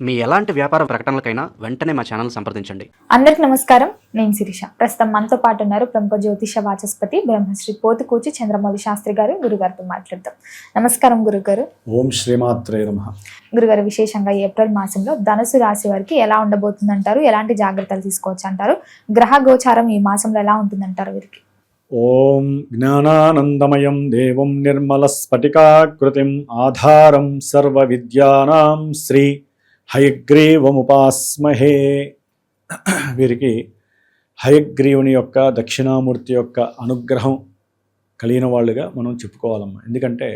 మీ ఎలాంటి వ్యాపార ప్రకటనలకైనా వెంటనే మా ఛానల్ సంప్రదించండి. అందరికి నమస్కారం. నేను శిరీష. ప్రస్తుతం మనతో పాటు ఉన్నారు ప్రముఖ జ్యోతిష వాచస్పతి బ్రహ్మశ్రీ పోతుకూచి చంద్రమౌళి శాస్త్రి గారు. గురుగారితో మాట్లాడతాం. నమస్కారం గురుగారు. ఓం శ్రీమాత్రే నమః. గురుగారు, విశేషంగా ఏప్రిల్ మాసంలో ధనుసు రాశి వారికి ఎలా ఉండబోతుందంటారు? ఎలాంటి జాగ్రత్తలు తీసుకోవచ్చు అంటారు? గ్రహ గోచారం ఈ మాసంలో ఎలా ఉంటుందంటారు వీరికి? ఓం జ్ఞానానందమయం దేవం నిర్మల స్ఫటికాకృతిం ఆధారం సర్వ విద్యానాం శ్రీ హయగ్రీవముపాస్మహే. వీరికి హయగ్రీవుని యొక్క దక్షిణామూర్తి యొక్క అనుగ్రహం కలిగిన వాళ్ళుగా మనం చెప్పుకోవాలమ్మా. ఎందుకంటే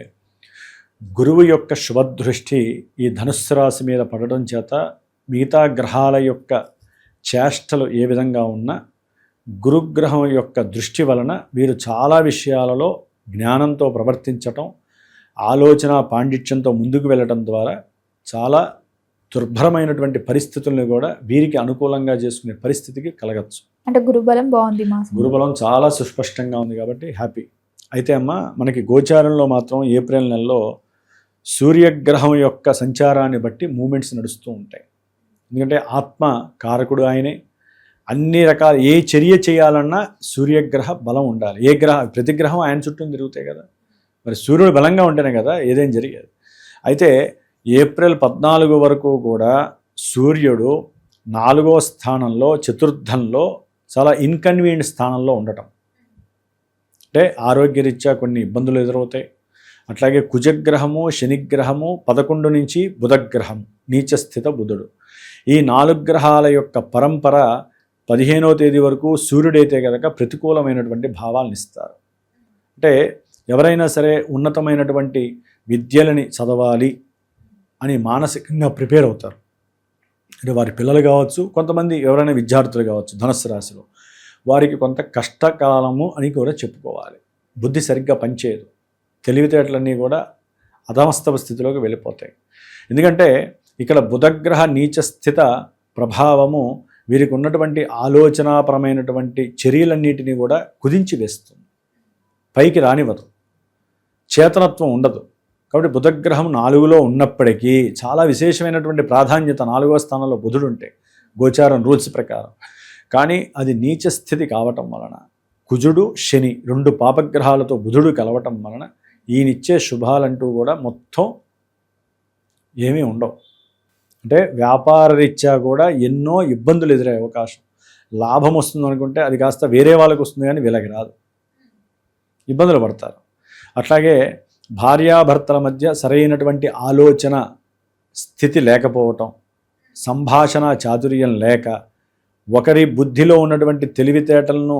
గురువు యొక్క శుభదృష్టి ఈ ధనుస్సు రాశి మీద పడడం చేత మిగతా గ్రహాల యొక్క చేష్టలు ఏ విధంగా ఉన్నా గురుగ్రహం యొక్క దృష్టి వలన వీరు చాలా విషయాలలో జ్ఞానంతో ప్రవర్తించటం, ఆలోచన పాండిత్యంతో ముందుకు వెళ్ళడం ద్వారా చాలా దుర్భరమైనటువంటి పరిస్థితులను కూడా వీరికి అనుకూలంగా చేసుకునే పరిస్థితికి కలగచ్చు. అంటే గురుబలం బాగుంది, గురుబలం చాలా సుస్పష్టంగా ఉంది కాబట్టి హ్యాపీ. అయితే అమ్మ, మనకి గోచారంలో మాత్రం ఏప్రిల్ నెలలో సూర్యగ్రహం యొక్క సంచారాన్ని బట్టి మూమెంట్స్ నడుస్తూ ఉంటాయి. ఎందుకంటే ఆత్మ కారకుడు ఆయనే. అన్ని రకాల ఏ చర్య చేయాలన్నా సూర్యగ్రహ బలం ఉండాలి. ప్రతి గ్రహం ఆయన చుట్టూ తిరుగుతాయి కదా, మరి సూర్యుడు బలంగా ఉంటేనే కదా ఏదైనా జరిగేది. అయితే ఏప్రిల్ 14 వరకు కూడా సూర్యుడు 4వ స్థానంలో, చతుర్థంలో, చాలా ఇన్కన్వీనియంట్ స్థానంలో ఉండటం, అంటే ఆరోగ్యరీత్యా కొన్ని ఇబ్బందులు ఎదురవుతాయి. అట్లాగే కుజగ్రహము, శనిగ్రహము, 11 నుంచి బుధగ్రహం, నీచస్థిత బుధుడు, ఈ 4 గ్రహాల యొక్క పరంపర 15వ తేదీ వరకు సూర్యుడైతే కనుక ప్రతికూలమైనటువంటి భావాలను ఇస్తారు. అంటే ఎవరైనా సరే ఉన్నతమైనటువంటి విద్యలని చదవాలి అని మానసికంగా ప్రిపేర్ అవుతారు. అంటే వారి పిల్లలు కావచ్చు, కొంతమంది ఎవరైనా విద్యార్థులు కావచ్చు ధనుస్సు రాశిలో, వారికి కొంత కష్టకాలము అని కూడా చెప్పుకోవాలి. బుద్ధి సరిగ్గా పనిచేయదు, తెలివితేటలన్నీ కూడా అధమస్తవ స్థితిలోకి వెళ్ళిపోతాయి. ఎందుకంటే ఇక్కడ బుధగ్రహ నీచస్థిత ప్రభావము వీరికి ఉన్నటువంటి ఆలోచనాపరమైనటువంటి చర్యలన్నిటినీ కూడా కుదించి వేస్తుంది, పైకి రానివ్వదు, చేతనత్వం ఉండదు. కాబట్టి బుధగ్రహం 4లో ఉన్నప్పటికీ చాలా విశేషమైనటువంటి ప్రాధాన్యత 4వ స్థానంలో బుధుడు ఉంటే గోచారం రూల్స్ ప్రకారం. కానీ అది నీచ స్థితి కావటం వలన, కుజుడు శని 2 పాపగ్రహాలతో బుధుడు కలవటం వలన ఈయనిచ్చే శుభాలంటూ కూడా మొత్తం ఏమీ ఉండవు. అంటే వ్యాపార రీత్యా కూడా ఎన్నో ఇబ్బందులు ఎదురయ్యే అవకాశం. లాభం వస్తుంది అనుకుంటే అది కాస్త వేరే వాళ్ళకి వస్తుంది, కానీ వీళ్ళకి రాదు, ఇబ్బందులు పడతారు. అట్లాగే భార్యాభర్తల మధ్య సరైనటువంటి ఆలోచన స్థితి లేకపోవటం, సంభాషణ చాతుర్యం లేక, ఒకరి బుద్ధిలో ఉన్నటువంటి తెలివితేటలను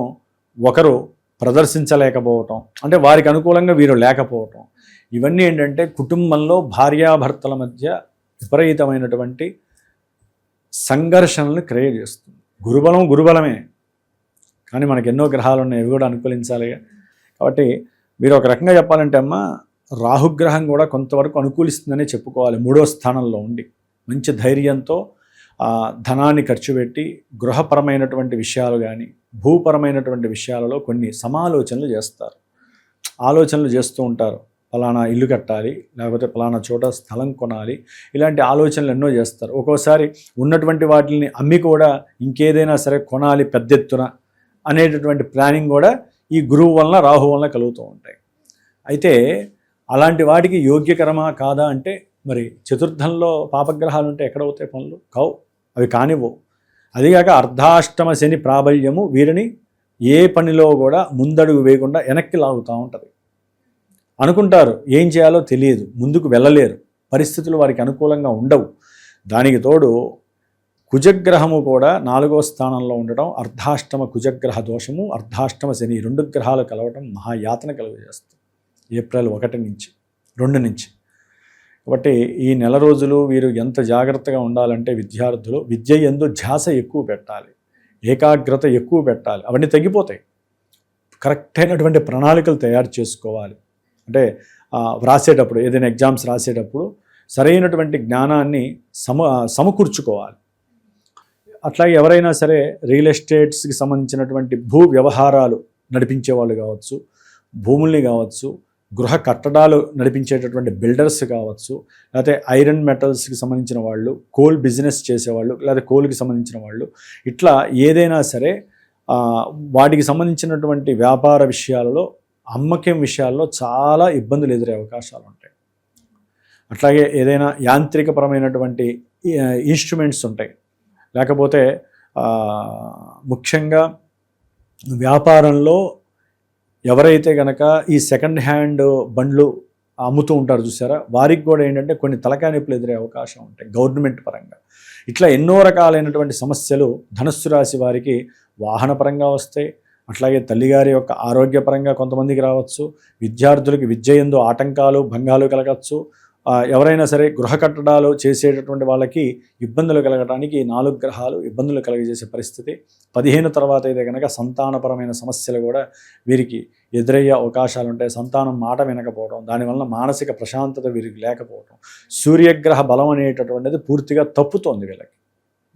ఒకరు ప్రదర్శించలేకపోవటం, అంటే వారికి అనుకూలంగా వీరు లేకపోవటం, ఇవన్నీ ఏంటంటే కుటుంబంలో భార్యాభర్తల మధ్య విపరీతమైనటువంటి సంఘర్షణలు క్రియేట్ చేస్తుంది. గురుబలం గురుబలమే, కానీ మనకు ఎన్నో గ్రహాలు ఉన్నాయి, ఇవి కూడా అనుకూలించాలి. కాబట్టి మీరు ఒక రకంగా చెప్పాలంటే అమ్మ, రాహుగ్రహం కూడా కొంతవరకు అనుకూలిస్తుందనే చెప్పుకోవాలి. 3వ స్థానంలో ఉండి మంచి ధైర్యంతో ధనాన్ని ఖర్చు పెట్టి గృహపరమైనటువంటి విషయాలు కానీ భూపరమైనటువంటి విషయాలలో కొన్ని సమాలోచనలు చేస్తారు, ఆలోచనలు చేస్తూ ఉంటారు. ఫలానా ఇల్లు కట్టాలి, లేకపోతే ఫలానా చోట స్థలం కొనాలి, ఇలాంటి ఆలోచనలు ఎన్నో చేస్తారు. ఒక్కోసారి ఉన్నటువంటి వాటిని అమ్మి కూడా ఇంకేదైనా సరే కొనాలి పెద్ద ఎత్తున అనేటటువంటి ప్లానింగ్ కూడా ఈ గురువు వలన, రాహు వలన కలుగుతూ ఉంటాయి. అయితే అలాంటి వాటికి యోగ్యకరమా కాదా అంటే, మరి చతుర్థంలో పాపగ్రహాలు ఉంటే ఎక్కడవుతాయి పనులు? కావు, అవి కానివ్వవు. అదిగాక అర్ధాష్టమ శని ప్రాబల్యము వీరిని ఏ పనిలో కూడా ముందడుగు వేయకుండా వెనక్కి లాగుతూ ఉంటుంది. అనుకుంటారు, ఏం చేయాలో తెలియదు, ముందుకు వెళ్ళలేరు, పరిస్థితులు వారికి అనుకూలంగా ఉండవు. దానికి తోడు కుజగ్రహము కూడా 4వ స్థానంలో ఉండటం, అర్ధాష్టమ కుజగ్రహ దోషము, అర్ధాష్టమ శని 2 గ్రహాలు కలవటం మహాయాతన కలుగజేస్తుంది ఏప్రిల్ 1 నుంచి 2 నుంచి. కాబట్టి ఈ నెల రోజులు వీరు ఎంత జాగ్రత్తగా ఉండాలంటే, విద్యార్థులు విద్య యందు ధ్యాస ఎక్కువ పెట్టాలి, ఏకాగ్రత ఎక్కువ పెట్టాలి. అవన్నీ తగ్గిపోతాయి. కరెక్ట్ అయినటువంటి ప్రణాళికలు తయారు చేసుకోవాలి. అంటే వ్రాసేటప్పుడు, ఏదైనా ఎగ్జామ్స్ రాసేటప్పుడు సరైనటువంటి జ్ఞానాన్ని సమకూర్చుకోవాలి. అట్లాగే ఎవరైనా సరే రియల్ ఎస్టేట్స్కి సంబంధించినటువంటి భూ వ్యవహారాలు నడిపించే వాళ్ళు కావచ్చు, భూముల్ని కావచ్చు, గృహ కట్టడాలు నడిపించేటటువంటి బిల్డర్స్ కావచ్చు, లేకపోతే ఐరన్ మెటల్స్కి సంబంధించిన వాళ్ళు, కోల్ బిజినెస్ చేసేవాళ్ళు, లేదా కోల్కి సంబంధించిన వాళ్ళు, ఇట్లా ఏదైనా సరే వాటికి సంబంధించినటువంటి వ్యాపార విషయాలలో, అమ్మకం విషయాల్లో చాలా ఇబ్బందులు ఎదురే అవకాశాలు ఉంటాయి. అట్లాగే ఏదైనా యాంత్రికపరమైనటువంటి ఇన్స్ట్రుమెంట్స్ ఉంటాయి, లేకపోతే ముఖ్యంగా వ్యాపారంలో ఎవరైతే కనుక ఈ సెకండ్ హ్యాండ్ బండ్లు అమ్ముతూ ఉంటారు చూసారా, వారికి కూడా ఏంటంటే కొన్ని తలకాయ నొప్పులు ఎదురే అవకాశం ఉంటాయి గవర్నమెంట్ పరంగా. ఇట్లా ఎన్నో రకాలైనటువంటి సమస్యలు ధనుస్సు రాశి వారికి వాహన పరంగా వస్తాయి. అట్లాగే తల్లిగారి యొక్క ఆరోగ్యపరంగా కొంతమందికి రావచ్చు, విద్యార్థులకి విద్య యందు ఆటంకాలు భంగాలు కలగచ్చు, ఎవరైనా సరే గృహ కట్టడాలు చేసేటటువంటి వాళ్ళకి ఇబ్బందులు కలగడానికి 4 గ్రహాలు ఇబ్బందులు కలగజేసే పరిస్థితి. 15 తర్వాత అయితే కనుక సంతానపరమైన సమస్యలు కూడా వీరికి ఎదురయ్యే అవకాశాలు ఉంటాయి. సంతానం మాట వినకపోవడం, దానివల్ల మానసిక ప్రశాంతత వీరికి లేకపోవడం, సూర్యగ్రహ బలం అనేటటువంటిది పూర్తిగా తప్పుతోంది వీళ్ళకి,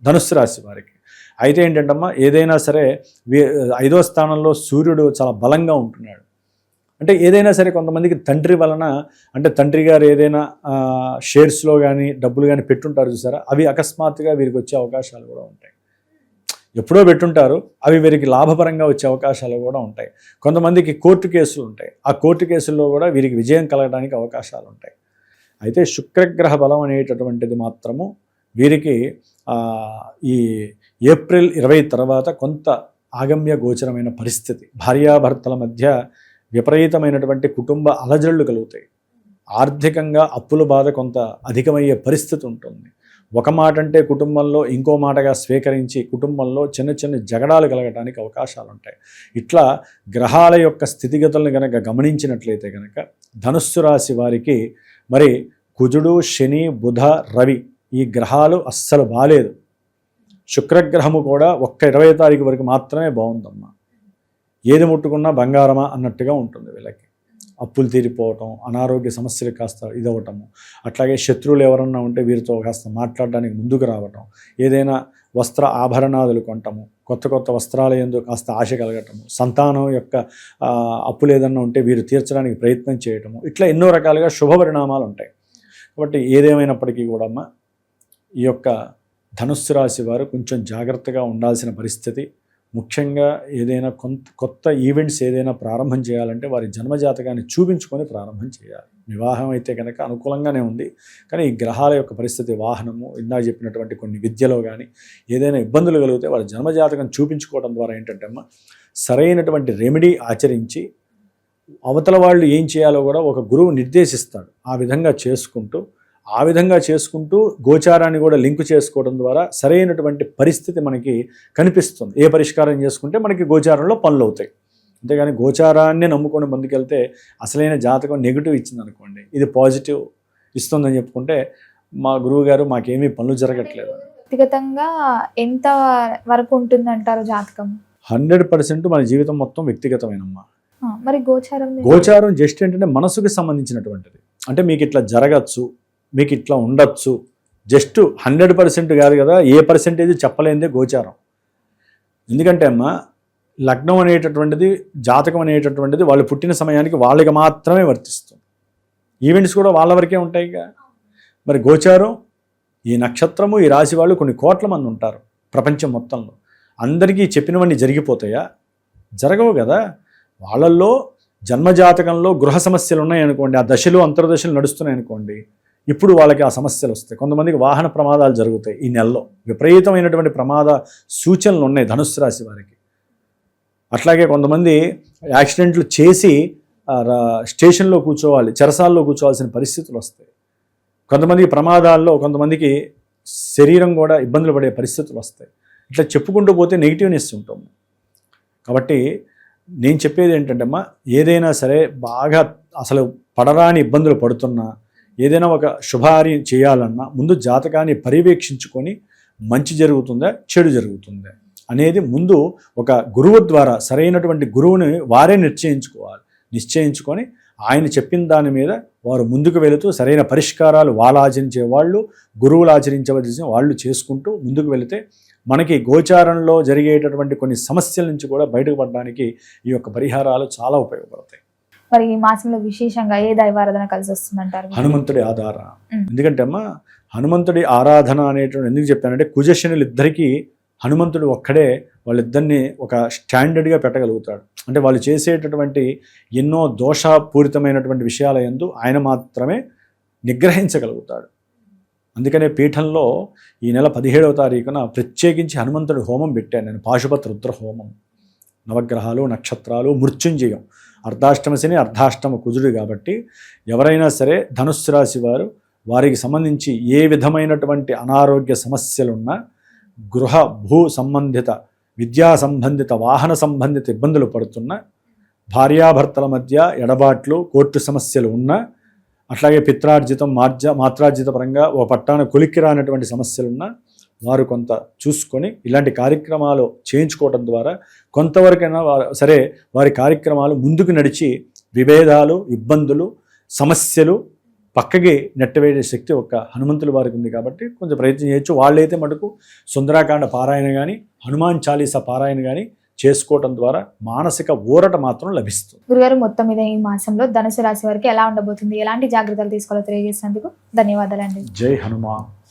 ధనుస్సు రాశి వారికి. అయితే ఏంటంటమ్మా, ఏదైనా సరే 5వ స్థానంలో సూర్యుడు చాలా బలంగా ఉంటున్నాడు. అంటే ఏదైనా సరే కొంతమందికి తండ్రి వలన, అంటే తండ్రి గారు ఏదైనా షేర్స్లో కానీ డబ్బులు కానీ పెట్టుంటారు చూసారా, అవి అకస్మాత్తుగా వీరికి వచ్చే అవకాశాలు కూడా ఉంటాయి. ఎప్పుడో పెట్టుంటారు, అవి వీరికి లాభపరంగా వచ్చే అవకాశాలు కూడా ఉంటాయి. కొంతమందికి కోర్టు కేసులు ఉంటాయి, ఆ కోర్టు కేసుల్లో కూడా వీరికి విజయం కలగడానికి అవకాశాలు ఉంటాయి. అయితే శుక్రగ్రహ బలం అనేటటువంటిది మాత్రము వీరికి ఈ ఏప్రిల్ 20 తర్వాత కొంత ఆగమ్య గోచరమైన పరిస్థితి. భార్యాభర్తల మధ్య విపరీతమైనటువంటి కుటుంబ అలజడులు కలుగుతాయి. ఆర్థికంగా అప్పుల బాధ కొంత అధికమయ్యే పరిస్థితి ఉంటుంది. ఒక మాట అంటే కుటుంబంలో ఇంకో మాటగా స్వీకరించి కుటుంబంలో చిన్న చిన్న జగడాలు కలగడానికి అవకాశాలు ఉంటాయి. ఇట్లా గ్రహాల యొక్క స్థితిగతులను కనుక గమనించినట్లయితే కనుక ధనుస్సు రాశి వారికి మరి కుజుడు, శని, బుధ, రవి ఈ గ్రహాలు అస్సలు బాలేదు. శుక్రగ్రహము కూడా ఒక్క 20వ తారీఖు వరకు మాత్రమే బాగుందమ్మా. ఏది ముట్టుకున్నా బంగారమా అన్నట్టుగా ఉంటుంది వీళ్ళకి. అప్పులు తీరిపోవటం, అనారోగ్య సమస్యలు కాస్త ఇదవటము, అట్లాగే శత్రువులు ఎవరన్నా ఉంటే వీరితో కాస్త మాట్లాడడానికి ముందుకు రావటం, ఏదైనా వస్త్ర ఆభరణాదులు కొనటము, కొత్త కొత్త వస్త్రాల యందు కాస్త ఆశ కలగటము, సంతానం యొక్క అప్పులు ఏదన్నా ఉంటే వీరు తీర్చడానికి ప్రయత్నం చేయటము, ఇట్లా ఎన్నో రకాలుగా శుభ పరిణామాలు ఉంటాయి. కాబట్టి ఏదేమైనప్పటికీ కూడా అమ్మ, ఈ యొక్క ధనుస్సు రాశి వారు కొంచెం జాగ్రత్తగా ఉండాల్సిన పరిస్థితి. ముఖ్యంగా ఏదైనా కొత్త ఈవెంట్స్ ఏదైనా ప్రారంభం చేయాలంటే వారి జన్మజాతకాన్ని చూపించుకొని ప్రారంభం చేయాలి. వివాహం అయితే కనుక అనుకూలంగానే ఉంది, కానీ ఈ గ్రహాల యొక్క పరిస్థితి, వాహనము, ఇందాక చెప్పినటువంటి కొన్ని విద్యలో కానీ ఏదైనా ఇబ్బందులు కలిగితే వారి జన్మజాతకం చూపించుకోవడం ద్వారా ఏంటంటే అమ్మ, సరైనటువంటి రెమెడీ ఆచరించి అవతల వాళ్ళు ఏం చేయాలో కూడా ఒక గురువు నిర్దేశిస్తాడు. ఆ విధంగా చేసుకుంటూ గోచారాన్ని కూడా లింకు చేసుకోవడం ద్వారా సరైనటువంటి పరిస్థితి మనకి కనిపిస్తుంది. ఏ పరిష్కారం చేసుకుంటే మనకి గోచారంలో పనులు అవుతాయి. అంతేగాని గోచారాన్ని నమ్ముకొని ముందుకెళ్తే అసలైన జాతకం నెగిటివ్ ఇచ్చింది అనుకోండి, ఇది పాజిటివ్ ఇస్తుందని చెప్పుకుంటే మా గురువు గారు మాకేమీ పనులు జరగట్లేదు. వ్యక్తిగతంగా ఎంత వరకు ఉంటుందంటారు జాతకం? 100% మన జీవితం మొత్తం వ్యక్తిగతమైనమ్మా. మరి గోచారం జస్ట్ ఏంటంటే మనసుకు సంబంధించినటువంటిది. అంటే మీకు ఇట్లా జరగచ్చు, మీకు ఇట్లా ఉండొచ్చు, జస్ట్ 100% కాదు కదా, ఏ పర్సెంటేజ్ చెప్పలేనిదే గోచారం. ఎందుకంటే అమ్మ, లగ్నం అనేటటువంటిది, జాతకం అనేటటువంటిది వాళ్ళు పుట్టిన సమయానికి వాళ్ళకి మాత్రమే వర్తిస్తుంది. ఈవెంట్స్ కూడా వాళ్ళ వరకే ఉంటాయిగా. మరి గోచారం, ఈ నక్షత్రము, ఈ రాశి వాళ్ళు కొన్ని కోట్ల మంది ఉంటారు ప్రపంచం మొత్తంలో. అందరికీ చెప్పినవన్నీ జరిగిపోతాయా? జరగవు కదా. వాళ్ళల్లో జన్మజాతకంలో గృహ సమస్యలు ఉన్నాయనుకోండి, ఆ దశలు అంతర్దశలు నడుస్తున్నాయి అనుకోండి, ఇప్పుడు వాళ్ళకి ఆ సమస్యలు వస్తాయి. కొంతమందికి వాహన ప్రమాదాలు జరుగుతాయి. ఈ నెలలో విపరీతమైనటువంటి ప్రమాద సూచనలు ఉన్నాయి ధనుస్సు రాశి వారికి. అట్లాగే కొంతమంది యాక్సిడెంట్లు చేసి స్టేషన్లో కూర్చోవాలి, చెరసాల్లో కూర్చోవాల్సిన పరిస్థితులు వస్తాయి. కొంతమందికి ప్రమాదాల్లో, కొంతమందికి శరీరం కూడా ఇబ్బందులు పడే పరిస్థితులు వస్తాయి. ఇట్లా చెప్పుకుంటూ పోతే నెగిటివ్నెస్ ఉంటుంది. కాబట్టి నేను చెప్పేది ఏంటంటే అమ్మా, ఏదైనా సరే బాగా అసలు పడరాని ఇబ్బందులు పడుతున్నా, ఏదైనా ఒక శుభకార్యం చేయాలన్నా ముందు జాతకాన్ని పర్యవేక్షించుకొని మంచి జరుగుతుందా, చెడు జరుగుతుందా అనేది ముందు ఒక గురువు ద్వారా, సరైనటువంటి గురువుని వారే నిశ్చయించుకొని ఆయన చెప్పిన దాని మీద వారు ముందుకు వెళుతూ సరైన పరిష్కారాలు వాళ్ళు ఆచరించే వాళ్ళు, గురువులు ఆచరించవలసిన వాళ్ళు చేసుకుంటూ ముందుకు వెళితే మనకి గోచారంలో జరిగేటటువంటి కొన్ని సమస్యల నుంచి కూడా బయటపడడానికి ఈ యొక్క పరిహారాలు చాలా ఉపయోగపడతాయి. మరి ఈ మాసంలో విశేషంగా ఏ దైవారాధన కలిసి వస్తుందంటారు? హనుమంతుడి ఆధార. మ్మ్. ఎందుకంటే అమ్మా హనుమంతుడి ఆరాధన అనేటువంటి ఎందుకు చెప్తానంటే కుజశనులు ఇద్దరికీ హనుమంతుడు ఒక్కడే వాళ్ళిద్దరిని ఒక స్టాండర్డ్గా పెట్టగలుగుతాడు. అంటే వాళ్ళు చేసేటటువంటి ఎన్నో దోషపూరితమైనటువంటి విషయాల యందు ఆయన మాత్రమే నిగ్రహించగలుగుతాడు. అందుకనే పీఠంలో ఈ నెల 17వ తారీఖున ప్రత్యేకించి హనుమంతుడి హోమం పెట్టాను నేను, పాశుపత రుద్ర హోమం. నవగ్రహాలు, నక్షత్రాలు, మృత్యుంజయం, అర్ధాష్టమ శని, అర్ధాష్టమ కుజుడు కాబట్టి ఎవరైనా సరే ధనుస్సు రాశి వారు వారికి సంబంధించి ఏ విధమైనటువంటి అనారోగ్య సమస్యలున్నా, గృహ భూ సంబంధిత, విద్యా సంబంధిత, వాహన సంబంధిత ఇబ్బందులు పడుతున్నా, భార్యాభర్తల మధ్య ఎడబాట్లు, కోర్టు సమస్యలు ఉన్నా, అట్లాగే పిత్రార్జితం, మాత్రార్జిత పరంగా ఓ పట్టాన కొలిక్కి రానటువంటి సమస్యలున్నా వారు కొంత చూసుకొని ఇలాంటి కార్యక్రమాలు చేయించుకోవడం ద్వారా కొంతవరకైనా సరే వారి కార్యక్రమాలు ముందుకు నడిచి విభేదాలు, ఇబ్బందులు, సమస్యలు పక్కకి నెట్టవేసే శక్తి ఒక్క హనుమంతుల వారికి ఉంది కాబట్టి కొంచెం ప్రయత్నం చేయొచ్చు. వాళ్ళైతే మటుకు సుందరాకాండ పారాయణ కానీ, హనుమాన్ చాలీసా పారాయణ కానీ చేసుకోవటం ద్వారా మానసిక ఊరట మాత్రం లభిస్తుంది. గురుగారు, మొత్తం మీద ఈ మాసంలో ధనుసు రాశి వారికి ఎలా ఉండబోతుంది, ఎలాంటి జాగ్రత్తలు తీసుకోవాలో తెలియజేసినందుకు ధన్యవాదాలండి. జై హనుమాన్.